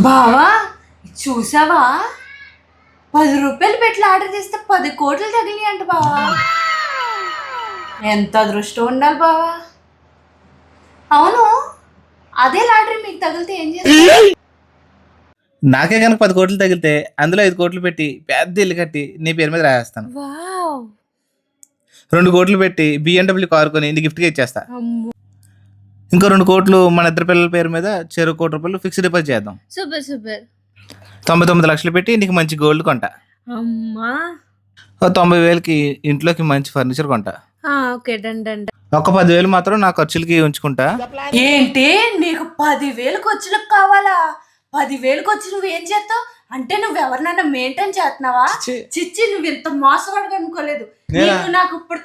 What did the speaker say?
బావా చూసావా 10 రూపాయలు పెట్టి ఆర్డర్ చేస్తే 10 కోట్లు తగిలి అంట బావా. ఎంత అదృష్టం ఉండాలి బావా. అవును, అదే లాటరీ మీకు తగిలితే ఏం చేస్తారు? నాకే కనుక 10 కోట్లు తగిలితే అందులో 5 కోట్లు పెట్టి పెద్ద ఇల్లు కట్టి నీ పేరు మీద రాసేస్తాను. 2 కోట్లు పెట్టి BMW కారు కొని నీ గిఫ్ట్గా ఇచ్చేస్తా. ఇంకో 2 కోట్లు మన ఇద్దరు పిల్లల పేరు మీద చెరో ₹1 ఫిక్స్డ్ డిపాజిట్ చేద్దాం. Super super. 99 లక్షలు పెట్టి నీకు మంచి గోల్డ్ కొంటా. అమ్మా 90,000కి ఇంట్లోకి మంచి ఫర్నిచర్ కొంటా. Okay done done. ఒక 10,000 మాత్రం నా ఖర్చులకి ఉంచుకుంటా. ఏంటి నీకు 10,000 ఖర్చులకు కావాలా? 10,000 ఖర్చు నువ్వేం చేస్తావు? అంటే నువ్వు ఎవరినైనా మెయింటైన్ చేస్తున్నావా? చిచ్చి నువ్వు ఇంత మోసపడక అనుకోలేదు. నాకు ఇప్పుడు